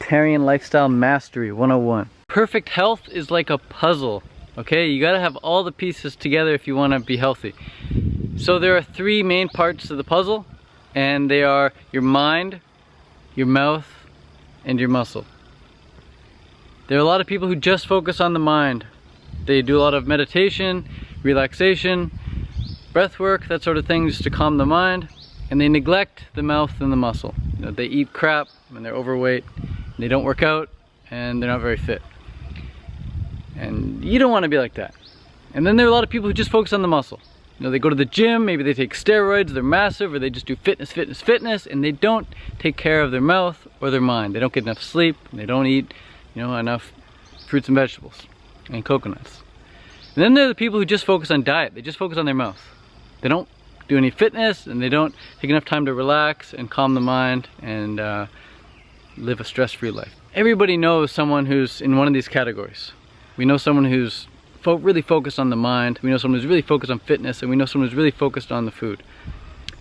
Vegetarian Lifestyle Mastery 101. Perfect health is like a puzzle, okay? You gotta have all the pieces together if you wanna be healthy. So there are three main parts to the puzzle, and they are your mind, your mouth, and your muscle. There are a lot of people who just focus on the mind. They do a lot of meditation, relaxation, breath work, that sort of thing, just to calm the mind, and they neglect the mouth and the muscle. You know, they eat crap and they're overweight, and they don't work out, and they're not very fit. And you don't want to be like that. And then there are a lot of people who just focus on the muscle. You know, they go to the gym, maybe they take steroids, they're massive, or they just do fitness, and they don't take care of their mouth or their mind. They don't get enough sleep, and they don't eat, you know, enough fruits and vegetables and coconuts. And then there are the people who just focus on diet. They just focus on their mouth. They don't do any fitness, and they don't take enough time to relax and calm the mind and live a stress-free life. Everybody knows someone who's in one of these categories. We know someone who's really focused on the mind, we know someone who's really focused on fitness, and we know someone who's really focused on the food.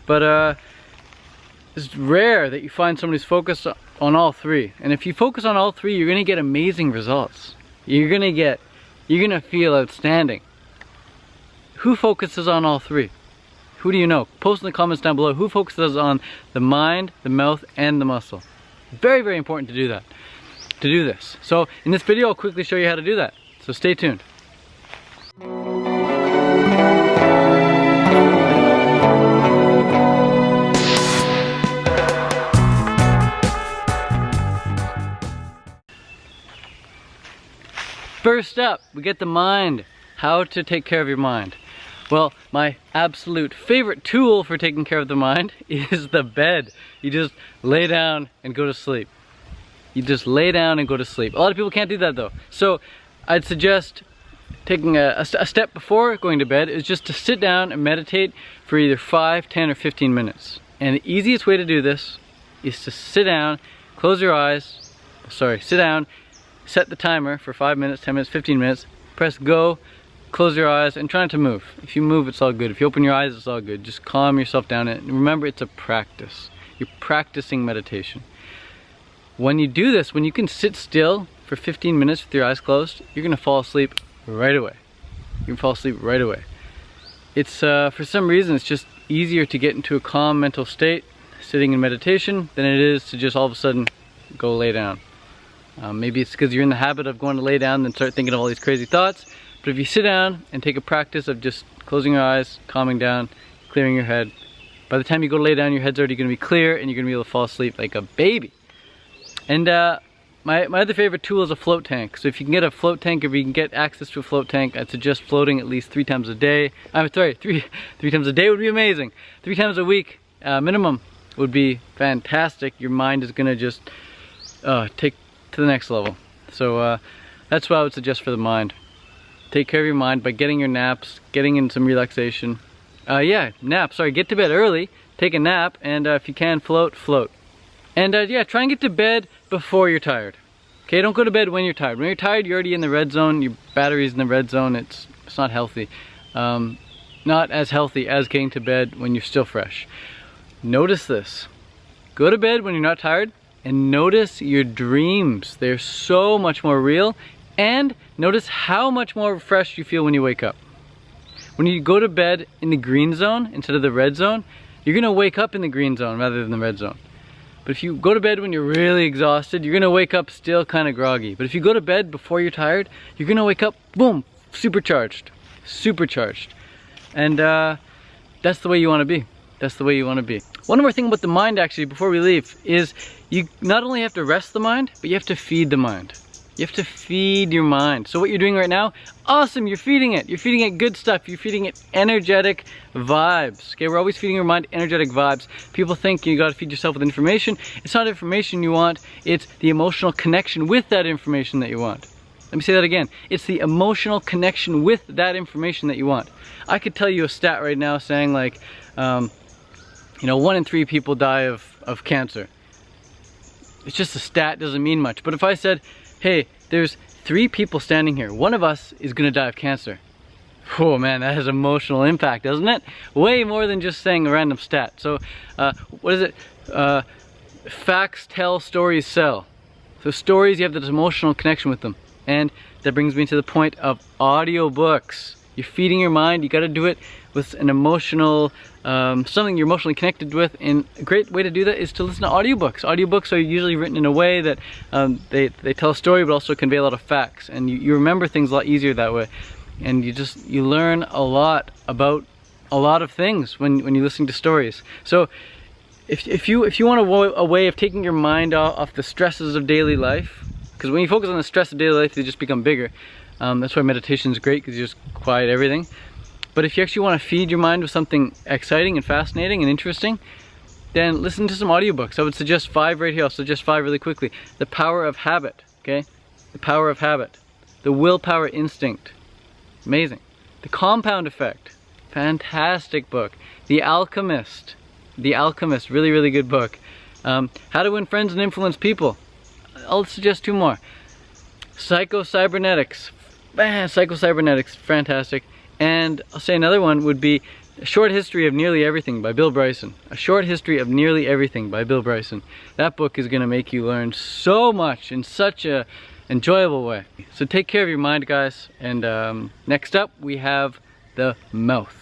But it's rare that you find someone who's focused on all three. And if you focus on all three, you're gonna get amazing results. You're gonna feel outstanding. Who focuses on all three? Who do you know? Post in the comments down below who focuses on the mind, the mouth, and the muscle. Very, very important to do that, to do this. So in this video, I'll quickly show you how to do that. So stay tuned. First up, we get the mind. How to take care of your mind. Well, my absolute favorite tool for taking care of the mind is the bed. You just lay down and go to sleep. You just lay down and go to sleep. A lot of people can't do that though. So I'd suggest taking a step before going to bed is just to sit down and meditate for either 5, 10, or 15 minutes. And the easiest way to do this is to sit down, close your eyes, sit down, set the timer for 5 minutes, 10 minutes, 15 minutes, press go, close your eyes, and try not to move. If you move, it's all good. If you open your eyes, it's all good. Just calm yourself down. And remember, it's a practice. You're practicing meditation. When you do this, when you can sit still for 15 minutes with your eyes closed, you're gonna fall asleep right away. You can fall asleep right away. It's, for some reason, it's just easier to get into a calm mental state sitting in meditation than it is to just all of a sudden go lay down. Maybe it's because you're in the habit of going to lay down and start thinking of all these crazy thoughts. But if you sit down and take a practice of just closing your eyes, calming down, clearing your head, by the time you go to lay down, your head's already going to be clear and you're going to be able to fall asleep like a baby. And my other favorite tool is a float tank. So if you can get a float tank, if you can get access to a float tank, I'd suggest floating at least 3 times a day. I'm sorry, three times a day would be amazing. 3 times a week minimum would be fantastic. Your mind is going to just take to the next level. So that's what I would suggest for the mind. Take care of your mind by getting your naps, getting in some relaxation. Get to bed early, take a nap, and if you can, float. And try and get to bed before you're tired. Okay, don't go to bed when you're tired. When you're tired, you're already in the red zone, your battery's in the red zone, it's not healthy. Not as healthy as getting to bed when you're still fresh. Notice this. Go to bed when you're not tired, and notice your dreams. They're so much more real. And notice how much more fresh you feel when you wake up. When you go to bed in the green zone instead of the red zone, you're gonna wake up in the green zone rather than the red zone. But if you go to bed when you're really exhausted, you're gonna wake up still kind of groggy. But if you go to bed before you're tired, you're gonna wake up, boom, supercharged. And that's the way you wanna be. That's the way you wanna be. One more thing about the mind actually, before we leave, is you not only have to rest the mind, but you have to feed the mind. You have to feed your mind. So what you're doing right now, awesome, you're feeding it. You're feeding it good stuff. You're feeding it energetic vibes. Okay, we're always feeding your mind energetic vibes. People think you gotta feed yourself with information. It's not information you want, it's the emotional connection with that information that you want. Let me say that again. It's the emotional connection with that information that you want. I could tell you a stat right now saying like, 1 in 3 people die of cancer. It's just a stat, doesn't mean much. But if I said, hey, there's 3 people standing here, one of us is gonna die of cancer. Oh man, that has emotional impact, doesn't it? Way more than just saying a random stat. So, what is it? Facts tell, stories sell. So stories, you have this emotional connection with them. And that brings me to the point of audiobooks. You're feeding your mind, you gotta do it with an emotional, something you're emotionally connected with, and a great way to do that is to listen to audiobooks. Audiobooks are usually written in a way that they tell a story but also convey a lot of facts, and you remember things a lot easier that way. And you learn a lot about a lot of things when you're listening to stories. So if you want a way of taking your mind off the stresses of daily life, because when you focus on the stress of daily life, they just become bigger. That's why meditation is great, because you just quiet everything. But if you actually want to feed your mind with something exciting and fascinating and interesting, then listen to some audiobooks. I would suggest 5 right here. I'll suggest 5 really quickly. The Power of Habit, okay? The Power of Habit. The Willpower Instinct, amazing. The Compound Effect, fantastic book. The Alchemist, really, really good book. How to Win Friends and Influence People. I'll suggest 2 more. Psycho-Cybernetics, fantastic. And I'll say another one would be A Short History of Nearly Everything by Bill Bryson. A Short History of Nearly Everything by Bill Bryson. That book is going to make you learn so much in such a enjoyable way. So take care of your mind, guys. And next up we have the mouth.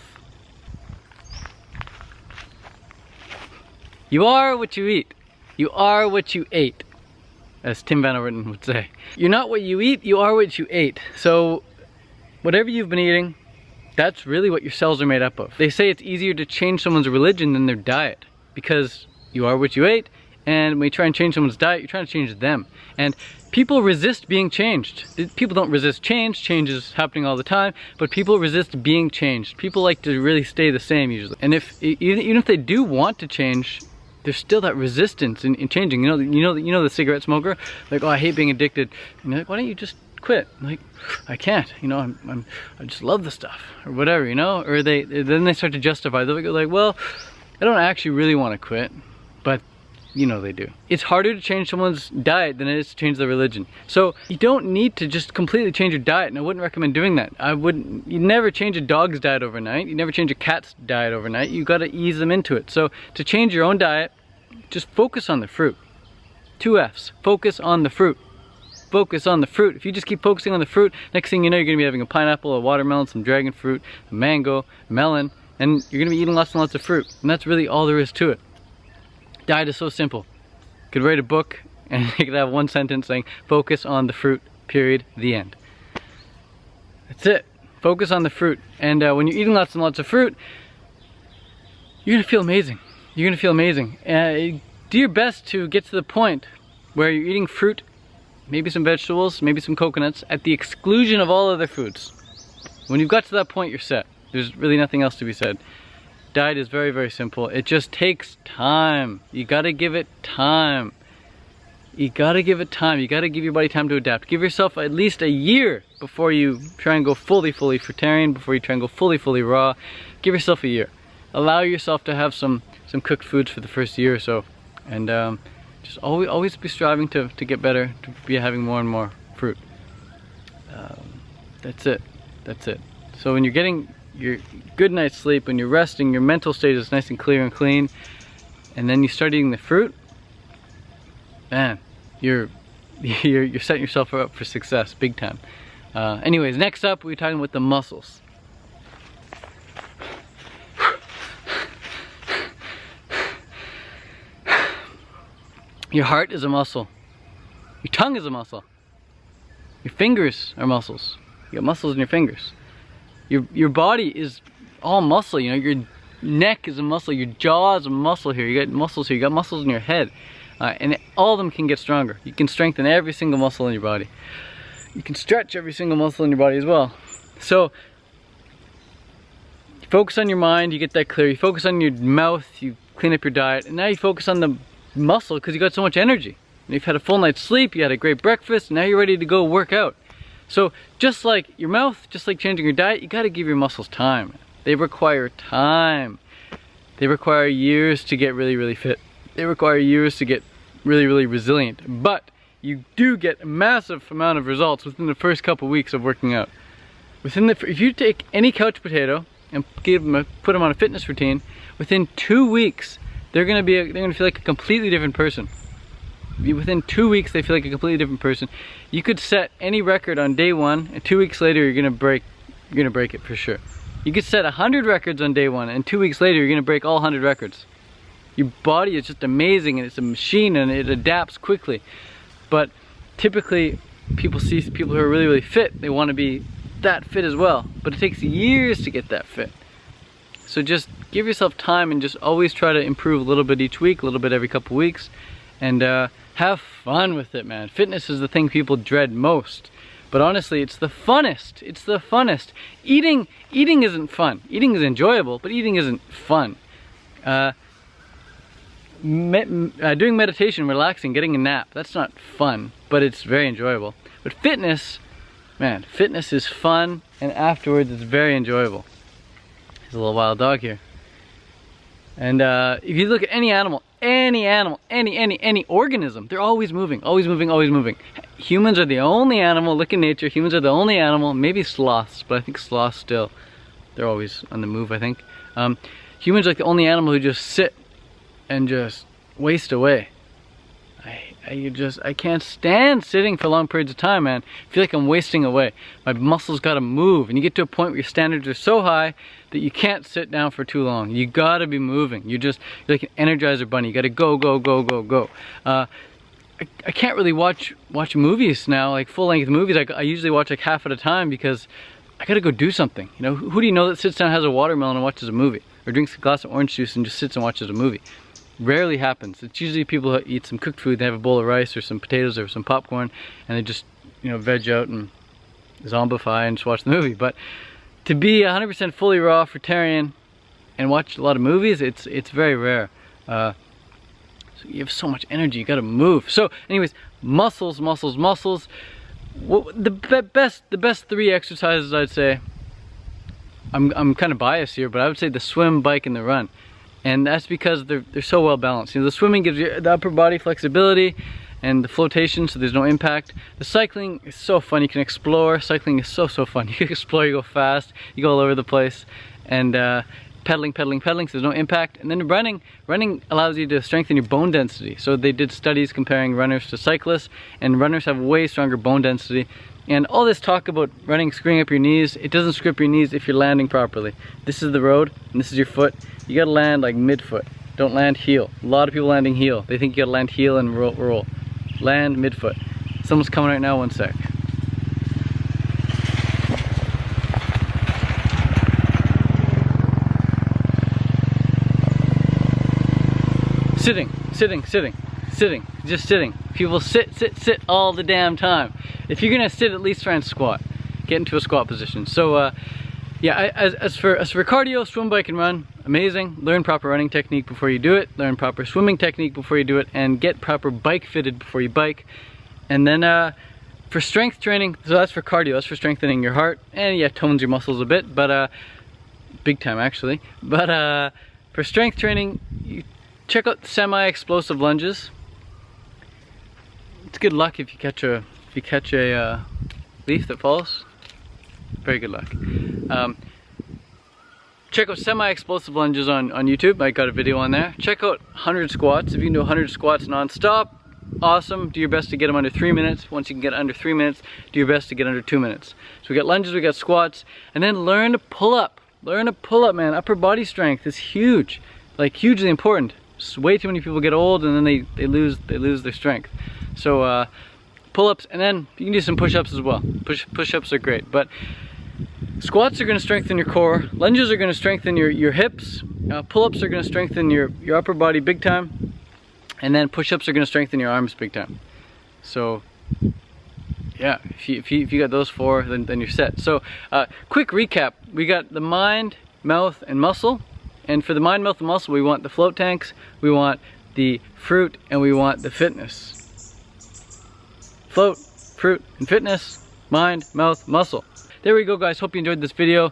You are what you eat. You are what you ate, as Tim Van Overton would say. You're not what you eat, you are what you ate. So whatever you've been eating, that's really what your cells are made up of. They say it's easier to change someone's religion than their diet, because you are what you ate, and when you try and change someone's diet, you're trying to change them. And people resist being changed. People don't resist change. Change is happening all the time, but people resist being changed. People like to really stay the same usually. And even if they do want to change, there's still that resistance in changing. You know the cigarette smoker, like, oh, I hate being addicted. And you're like, why don't you just quit? I'm like, I can't. You know, I just love the stuff, or whatever. You know, or then they start to justify. They're like, well, I don't actually really want to quit, but you know they do. It's harder to change someone's diet than it is to change their religion. So you don't need to just completely change your diet, and I wouldn't recommend doing that. You never change a dog's diet overnight. You never change a cat's diet overnight. You got to ease them into it. So to change your own diet, just focus on the fruit. 2 F's. Focus on the fruit. Focus on the fruit. If you just keep focusing on the fruit, next thing you know, you're going to be having a pineapple, a watermelon, some dragon fruit, a mango, a melon, and you're going to be eating lots and lots of fruit. And that's really all there is to it. Diet is so simple. You could write a book and you could have 1 sentence saying, focus on the fruit, period, the end. That's it. Focus on the fruit. And when you're eating lots and lots of fruit, you're going to feel amazing. You're going to feel amazing. Do your best to get to the point where you're eating fruit, maybe some vegetables, maybe some coconuts, at the exclusion of all other foods. When you've got to that point, you're set. There's really nothing else to be said. Diet is very, very simple. It just takes time. You gotta give it time. You gotta give it time. You gotta give your body time to adapt. Give yourself at least a year before you try and go fully fruitarian, before you try and go fully raw. Give yourself a year. Allow yourself to have some cooked foods for the first year or so. And just always be striving to get better, to be having more and more fruit. That's it. That's it. So when you're getting your good night's sleep, when you're resting, your mental state is nice and clear and clean, and then you start eating the fruit, man, you're setting yourself up for success, big time. Anyways, next up we're talking about the muscles. Your heart is a muscle. Your tongue is a muscle. Your fingers are muscles. You got muscles in your fingers. Your body is all muscle, you know. Your neck is a muscle, your jaw is a muscle here, you got muscles here, you got muscles in your head. And all of them can get stronger. You can strengthen every single muscle in your body. You can stretch every single muscle in your body as well. So, you focus on your mind, you get that clear. You focus on your mouth, you clean up your diet. And now you focus on the muscle because you got so much energy. You've had a full night's sleep, you had a great breakfast, now you're ready to go work out. So just like your mouth, just like changing your diet, you gotta give your muscles time. They require time. They require years to get really fit. They require years to get really resilient. But you do get a massive amount of results within the first couple weeks of working out. If you take any couch potato and put them on a fitness routine, within 2 weeks, they're gonna feel like a completely different person. within 2 weeks they feel like a completely different person. You could set any record on day 1 and 2 weeks later you're gonna break it for sure. You could set 100 records on day 1 and 2 weeks later you're gonna break all 100 records. Your body is just amazing, and it's a machine, and it adapts quickly. But typically people see people who are really, really fit, they want to be that fit as well, but it takes years to get that fit. So just give yourself time and just always try to improve a little bit each week, a little bit every couple weeks, and have fun with it, man. Fitness is the thing people dread most, but honestly it's the funnest. It's the funnest. Eating isn't fun. Eating is enjoyable, but eating isn't fun. Doing meditation, relaxing, getting a nap, that's not fun, but it's very enjoyable. But fitness, man, fitness is fun, and afterwards it's very enjoyable. There's a little wild dog here. And if you look at any animal, any organism, they're always moving, always moving, always moving. Humans are the only animal, look at nature, humans are the only animal, maybe sloths, but I think sloths still, they're always on the move, I think. Humans are like the only animal who just sit and just waste away. I can't stand sitting for long periods of time, man. I feel like I'm wasting away. My muscles gotta move, and you get to a point where your standards are so high that you can't sit down for too long. You gotta be moving. You're like an Energizer bunny. You gotta go, go, go, go, go. I can't really watch movies now, like full-length movies. I usually watch like half at a time because I gotta go do something. You know, who do you know that sits down, has a watermelon, and watches a movie, or drinks a glass of orange juice and just sits and watches a movie? Rarely happens. It's usually people who eat some cooked food. They have a bowl of rice or some potatoes or some popcorn, and they just, you know, veg out and zombify and just watch the movie. But to be 100% fully raw fruitarian and watch a lot of movies, it's very rare. So you have so much energy, you gotta move. So anyways, muscles, muscles, muscles. The best 3 exercises, I'd say, I'm kind of biased here, but I would say the swim, bike, and the run. And that's because they're so well balanced. You know, the swimming gives you the upper body flexibility and the flotation, so there's no impact. The cycling is so fun. You can explore. Cycling is so fun. You can explore, you go fast, you go all over the place. And pedaling, so there's no impact. And then running allows you to strengthen your bone density. So they did studies comparing runners to cyclists, and runners have way stronger bone density. And all this talk about running, screwing up your knees, it doesn't screw up your knees if you're landing properly. This is the road, and this is your foot. You gotta land like midfoot. Don't land heel. A lot of people landing heel. They think you gotta land heel and roll. Land midfoot. Someone's coming right now, one sec. Sitting, just sitting. People sit all the damn time. If you're gonna sit, at least try and squat. Get into a squat position. So yeah, as for cardio, swim, bike, and run, amazing. Learn proper running technique before you do it. Learn proper swimming technique before you do it, and get proper bike fitted before you bike. And then for strength training, so that's for cardio. That's for strengthening your heart, and yeah, tones your muscles a bit, but big time actually. But for strength training, you check out semi-explosive lunges. It's good luck if you catch a leaf that falls. Very good luck. Check out semi-explosive lunges on YouTube. I got a video on there. Check out 100 squats. If you can do 100 squats non-stop, awesome. Do your best to get them under 3 minutes. Once you can get under 3 minutes, do your best to get under 2 minutes. So we got lunges, we got squats, and then learn to pull up. Learn to pull up, man. Upper body strength is huge, like hugely important. Just way too many people get old and then they lose their strength. So pull-ups, and then you can do some push-ups as well. Push-ups are great, but squats are going to strengthen your core. Lunges are going to strengthen your hips. Pull-ups are going to strengthen your upper body big time, and then push-ups are going to strengthen your arms big time. So yeah, if you got those 4, then you're set. So quick recap: we got the mind, mouth, and muscle. And for the mind, mouth, and muscle, we want the float tanks, we want the fruit, and we want the fitness. Float, fruit, and fitness, mind, mouth, muscle. There we go, guys. Hope you enjoyed this video.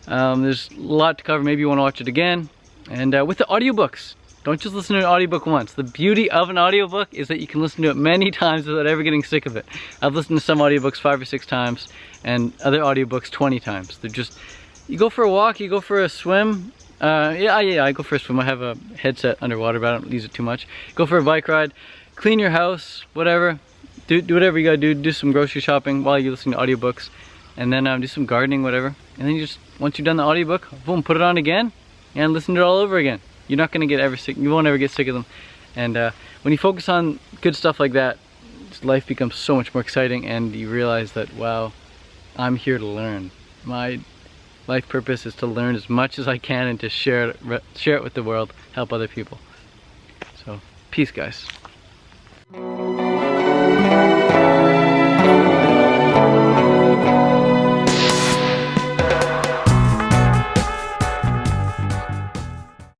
There's a lot to cover. Maybe you want to watch it again. And with the audiobooks, don't just listen to an audiobook once. The beauty of an audiobook is that you can listen to it many times without ever getting sick of it. I've listened to some audiobooks 5 or 6 times, and other audiobooks 20 times. They're just, you go for a walk, you go for a swim. Yeah, I go for a swim. I have a headset underwater, but I don't use it too much. Go for a bike ride. clean your house, whatever. Do whatever you gotta do. Do some grocery shopping while you listen to audiobooks, and then do some gardening, whatever. And then you just, once you've done the audiobook, boom, put it on again and listen to it all over again. You're not gonna get ever sick. You won't ever get sick of them. And when you focus on good stuff like that, life becomes so much more exciting, and you realize that, wow, I'm here to learn. My life purpose is to learn as much as I can and to share it with the world, help other people. So, peace, guys.